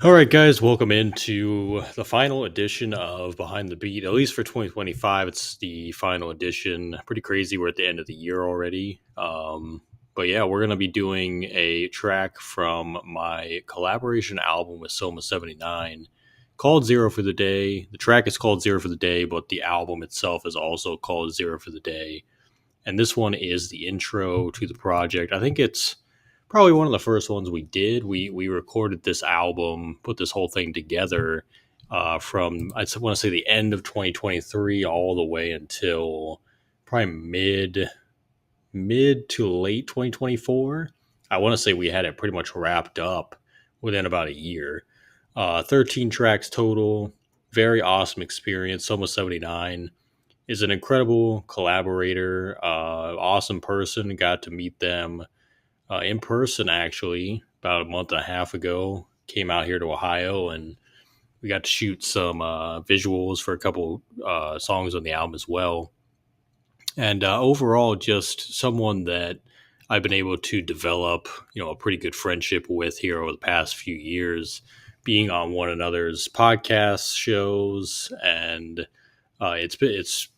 All right, guys, welcome into the final edition of Behind the Beat. At least for 2025, it's the final edition. Pretty crazy. We're at the end of the year already. But yeah, we're going to be doing a track from my collaboration album with Soma79 called Zero for the Day. The track is called Zero for the Day, but the album itself is also called Zero for the Day. And this one is the intro to the project. I think it's probably one of the first ones we did. We recorded this album, put this whole thing together from I want to say the end of 2023 all the way until probably mid to late 2024. I want to say we had it pretty much wrapped up within about a year. 13 tracks total. Very awesome experience. Almost 79 is an incredible collaborator, awesome person. Got to meet them in person actually about a month and a half ago. Came out here to Ohio and we got to shoot some visuals for a couple songs on the album as well. And overall, just someone that I've been able to develop, a pretty good friendship with here over the past few years, being on one another's podcast shows, and it's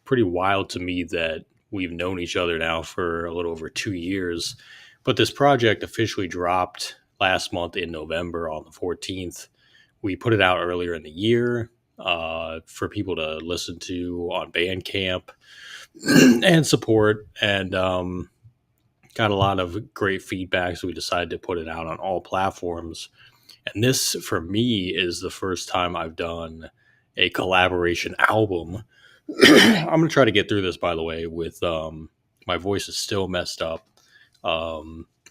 pretty wild to me that we've known each other now for a little over 2 years. But this project officially dropped last month in November on the 14th. We put it out earlier in the year for people to listen to on Bandcamp and support, and got a lot of great feedback, so we decided to put it out on all platforms. And this, for me, is the first time I've done a collaboration album. I'm going to try to get through this, by the way, with my voice is still messed up.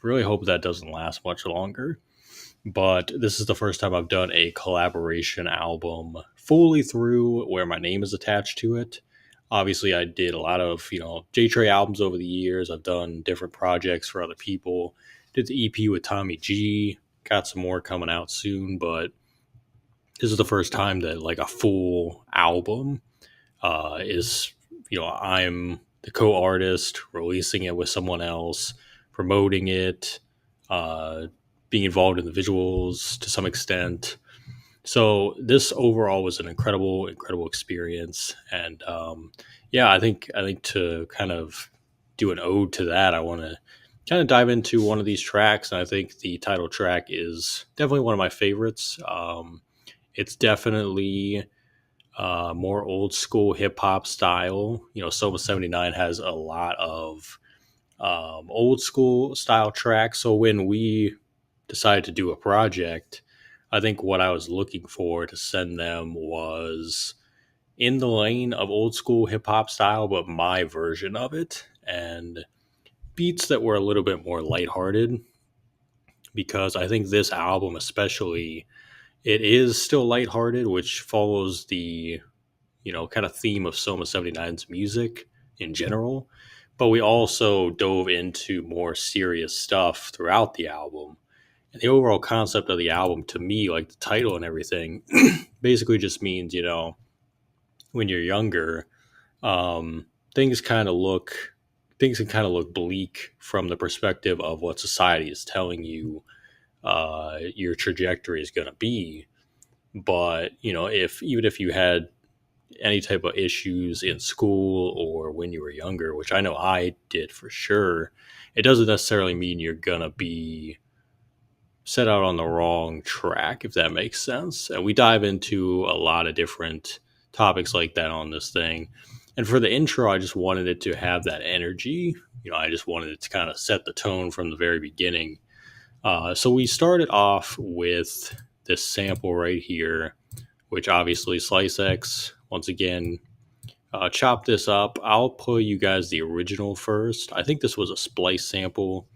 Really hope that doesn't last much longer. But this is the first time I've done a collaboration album fully through where my name is attached to it. Obviously, I did a lot of, J-Trey albums over the years. I've done different projects for other people. Did the EP with Tommy G. Got some more coming out soon, but this is the first time that like a full album is, I'm the co-artist, releasing it with someone else, promoting it, being involved in the visuals to some extent. So this overall was an incredible experience. And I think to kind of do an ode to that, I want to kind of dive into one of these tracks. And I think the title track is definitely one of my favorites. It's definitely more old school hip hop style. Soma79 has a lot of old school style tracks. So when we decided to do a project, I think what I was looking for to send them was in the lane of old school hip hop style, but my version of it, and beats that were a little bit more lighthearted, because I think this album especially, it is still lighthearted, which follows the, kind of theme of Soma79's music in general. But we also dove into more serious stuff throughout the album. And the overall concept of the album, to me, like the title and everything, basically just means, when you're younger, things kind of look bleak from the perspective of what society is telling you your trajectory is going to be. But even if you had any type of issues in school or when you were younger, which I know I did for sure, it doesn't necessarily mean you're going to be set out on the wrong track, if that makes sense. And we dive into a lot of different topics like that on this thing. And for the intro, I just wanted it to have that energy. I just wanted it to kind of set the tone from the very beginning. So we started off with this sample right here, which obviously Slice X, once again, chop this up. I'll play you guys the original first. I think this was a splice sample.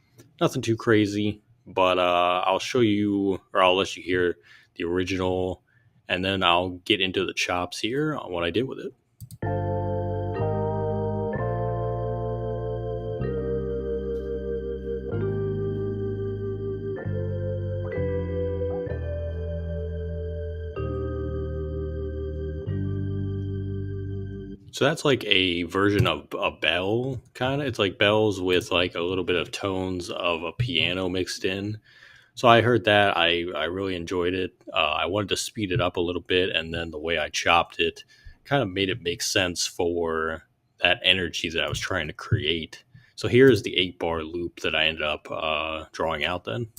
Nothing too crazy, but I'll show you, or I'll let you hear the original, and then I'll get into the chops here on what I did with it. So that's like a version of a bell, kind of. It's like bells with like a little bit of tones of a piano mixed in. So I heard that. I really enjoyed it. I wanted to speed it up a little bit, and then the way I chopped it kind of made it make sense for that energy that I was trying to create. So here's the 8 bar loop that I ended up drawing out then.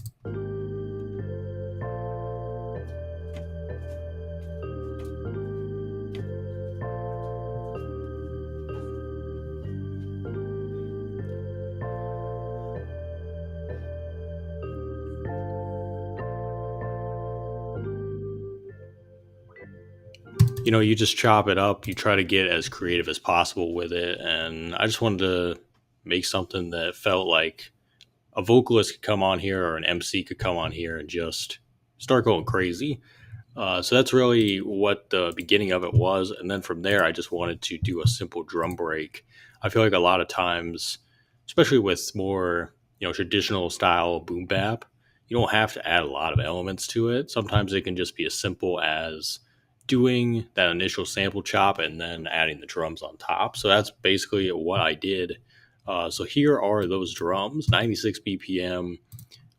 You just chop it up, you try to get as creative as possible with it. And I just wanted to make something that felt like a vocalist could come on here or an MC could come on here and just start going crazy. So that's really what the beginning of it was. And then from there, I just wanted to do a simple drum break. I feel like a lot of times, especially with more, traditional style boom bap, you don't have to add a lot of elements to it. Sometimes it can just be as simple as doing that initial sample chop and then adding the drums on top. So that's basically what I did. So here are those drums, 96 BPM,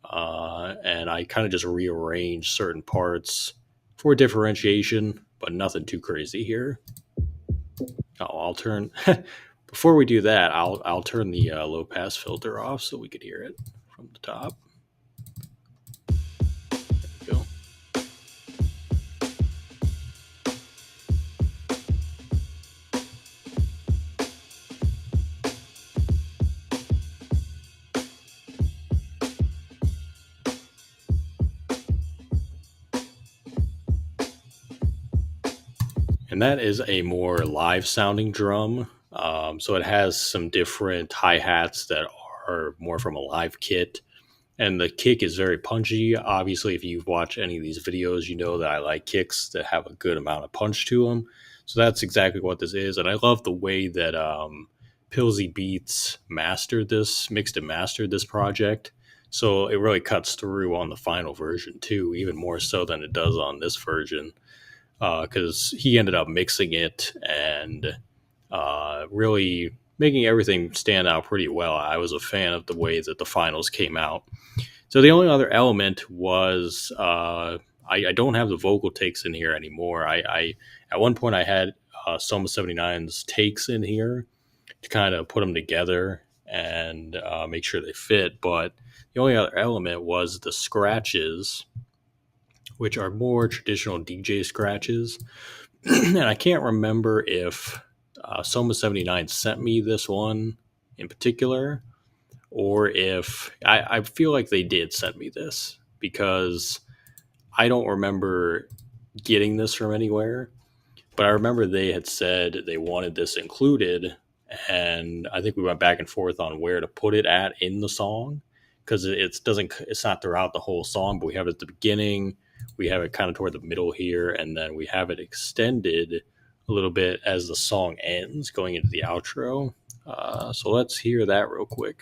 and I kind of just rearranged certain parts for differentiation, but nothing too crazy here. I'll turn before we do that. I'll turn the low pass filter off so we could hear it from the top. There we go. And that is a more live sounding drum. So it has some different hi-hats that are more from a live kit. And the kick is very punchy. Obviously, if you've watched any of these videos, you know that I like kicks that have a good amount of punch to them. So that's exactly what this is. And I love the way that Pillsy Beats mixed and mastered this project. So it really cuts through on the final version too, even more so than it does on this version. Because he ended up mixing it and really making everything stand out pretty well. I was a fan of the way that the finals came out. So the only other element was I don't have the vocal takes in here anymore. I at one point I had Soma79's takes in here to kind of put them together and make sure they fit. But the only other element was the scratches, which are more traditional DJ scratches. And I can't remember if Soma79 sent me this one in particular, or if I feel like they did send me this because I don't remember getting this from anywhere. But I remember they had said they wanted this included, and I think we went back and forth on where to put it at in the song because it's not throughout the whole song, but we have it at the beginning. We have it kind of toward the middle here, and then we have it extended a little bit as the song ends, going into the outro. So let's hear that real quick.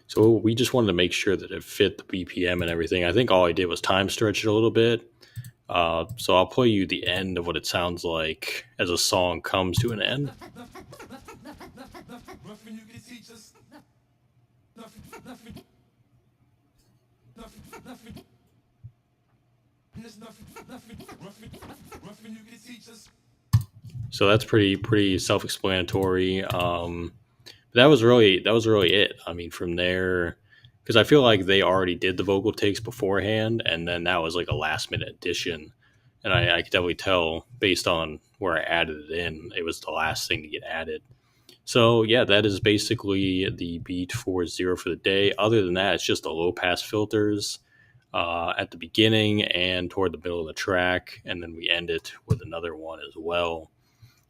So we just wanted to make sure that it fit the BPM and everything. I think all I did was time stretch it a little bit. So I'll play you the end of what it sounds like as a song comes to an end. So that's pretty self-explanatory. That was really it. I mean, from there, because I feel like they already did the vocal takes beforehand, and then that was like a last minute addition. And I could definitely tell based on where I added it in, it was the last thing to get added. So yeah, that is basically the beat for Zero for the day. Other than that, it's just the low pass filters at the beginning and toward the middle of the track, and then we end it with another one as well.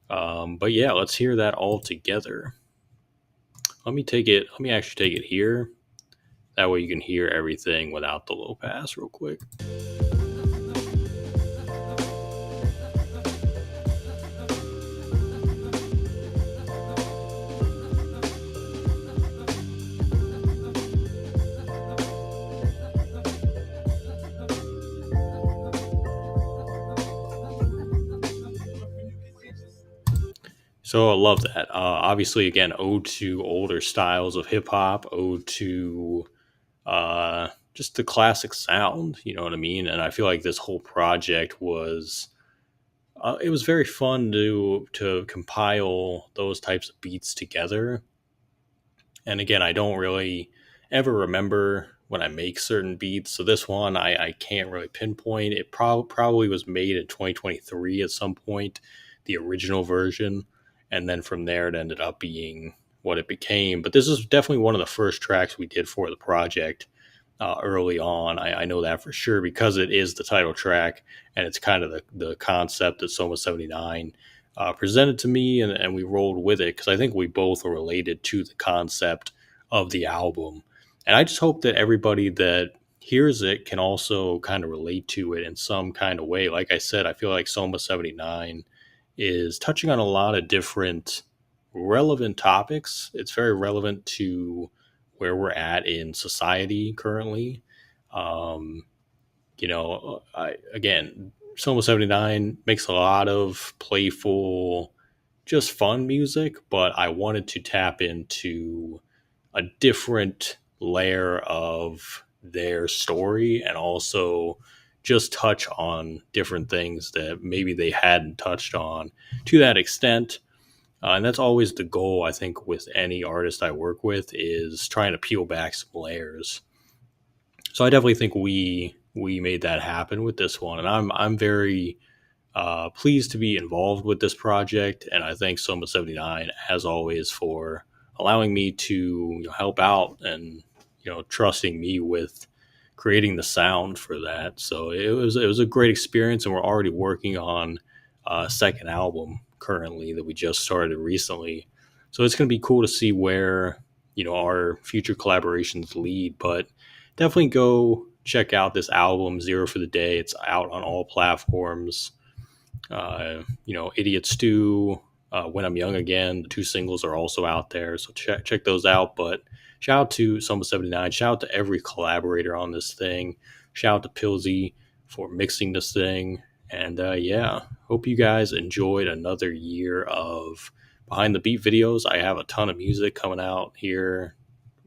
But yeah, let's hear that all together. Let me actually take it here. That way you can hear everything without the low pass real quick. So I love that. Obviously, again, ode to older styles of hip hop, ode to just the classic sound. You know what I mean? And I feel like this whole project was it was very fun to compile those types of beats together. And again, I don't really ever remember when I make certain beats. So this one, I can't really pinpoint. It probably was made in 2023 at some point, the original version. And then from there, it ended up being what it became. But this is definitely one of the first tracks we did for the project early on. I know that for sure because it is the title track and it's kind of the concept that Soma79 presented to me, and we rolled with it because I think we both are related to the concept of the album. And I just hope that everybody that hears it can also kind of relate to it in some kind of way. Like I said, I feel like Soma79 is touching on a lot of different relevant topics. It's very relevant to where we're at in society currently. Um, again, Soma 79 makes a lot of playful, just fun music, but I wanted to tap into a different layer of their story and also just touch on different things that maybe they hadn't touched on to that extent. And that's always the goal, I think, with any artist I work with is trying to peel back some layers. So I definitely think we made that happen with this one, and I'm very pleased to be involved with this project, and I thank Soma79 as always for allowing me to help out and trusting me with creating the sound for that. So it was a great experience, and we're already working on a second album currently that we just started recently. So it's going to be cool to see where our future collaborations lead, but definitely go check out this album Zero for the Day. It's out on all platforms. Idiot Stew, When I'm Young Again. The two singles are also out there, so check those out. But shout out to Soma79. Shout out to every collaborator on this thing. Shout out to Pilsy for mixing this thing. And yeah, hope you guys enjoyed another year of Behind the Beat videos. I have a ton of music coming out here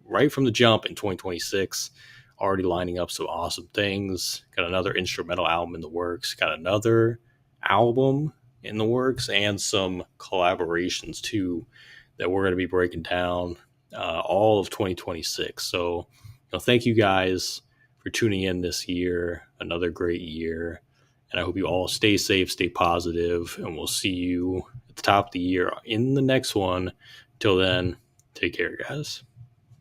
right from the jump in 2026. Already lining up some awesome things. Got another instrumental album in the works. Got another album in the works and some collaborations too that we're going to be breaking down all of 2026. So, thank you guys for tuning in this year. Another great year. And I hope you all stay safe, stay positive, and we'll see you at the top of the year in the next one. Till then, take care, guys.